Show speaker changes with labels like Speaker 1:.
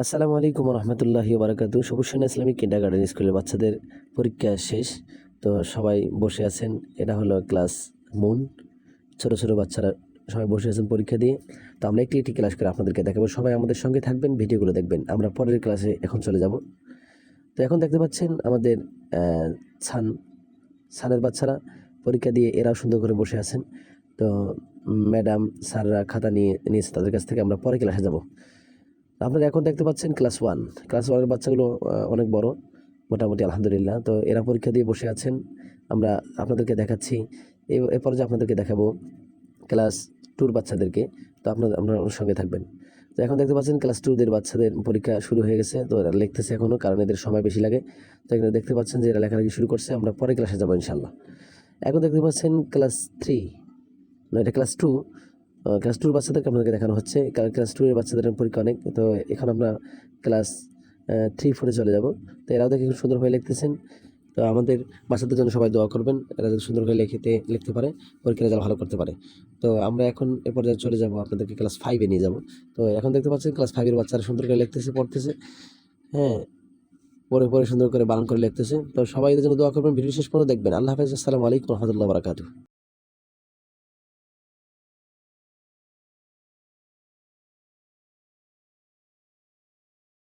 Speaker 1: আসসালামু আলাইকুম রহমতুল্লাহি বারাকাতু। সবুজ ইসলামিক কিন্ডারগার্টেন স্কুলের বাচ্চাদের পরীক্ষা শেষ। তো সবাই বসে আছেন। এটা হলো ক্লাস মুন। ছোট ছোট বাচ্চারা সবাই বসে আছেন পরীক্ষা দিয়ে। তো আমরা একটি একটি ক্লাস করে আপনাদেরকে দেখাবো। সবাই আমাদের সঙ্গে থাকবেন, ভিডিওগুলো দেখবেন। আমরা পরের ক্লাসে এখন চলে যাব। তো এখন দেখতে পাচ্ছেন আমাদের ছান ছানের বাচ্চারা পরীক্ষা দিয়ে এরাও সুন্দর করে বসে আছেন। তো ম্যাডাম স্যাররা খাতা নিয়েছে তাদের কাছ থেকে। আমরা পরে ক্লাসে যাব। আপনারা এখন দেখতে পাচ্ছেন ক্লাস ওয়ানের বাচ্চাগুলো অনেক বড়, মোটামুটি আলহামদুলিল্লাহ। তো এরা পরীক্ষা দিয়ে বসে আছেন। আমরা আপনাদেরকে দেখাচ্ছি। এরপরে যে আপনাদেরকে দেখাবো ক্লাস টুর বাচ্চাদেরকে। তো আপনারা ওর সঙ্গে থাকবেন। তো এখন দেখতে পাচ্ছেন ক্লাস টুদের বাচ্চাদের পরীক্ষা শুরু হয়ে গেছে। তো এরা লিখতেছে এখনও, কারণ এদের সময় বেশি লাগে। তো এখানে দেখতে পাচ্ছেন যে এরা লেখালেখি শুরু করছে। আমরা পরে ক্লাসে যাবো ইনশাল্লাহ। এখন দেখতে পাচ্ছেন ক্লাস থ্রি, না এটা ক্লাস টু। ক্লাস টুর বাচ্চাদেরকে আপনাদেরকে দেখানো হচ্ছে। ক্লাস টু এর বাচ্চাদের পরীক্ষা অনেক। তো এখন আমরা ক্লাস 3-4 চলে যাব। তো এরাও দেখে খুব সুন্দরভাবে লিখতেছেন। তো আমাদের বাচ্চাদের জন্য সবাই দোয়া করবেন, এরা যাতে সুন্দর করে লিখতে পারে, পরীক্ষা রেজাল্ট ভালো করতে পারে। তো আমরা এখন এ পর্যায়ে চলে যাব, আপনাদেরকে ক্লাস 5-এ নিয়ে যাব। তো এখন দেখতে পাচ্ছেন ক্লাস 5-এর বাচ্চারা সুন্দর করে লিখতেছে, পড়তেছে। হ্যাঁ, পরে সুন্দর করে বানান করে লিখতেছে। তো সবাই এদের জন্য দোয়া করবেন, ভিডিও শেষ পর্যন্ত দেখবেন। আল্লাহ হাফেজ। আসসালামু আলাইকুম রহমতুল্লাহ বারাকাতুহু।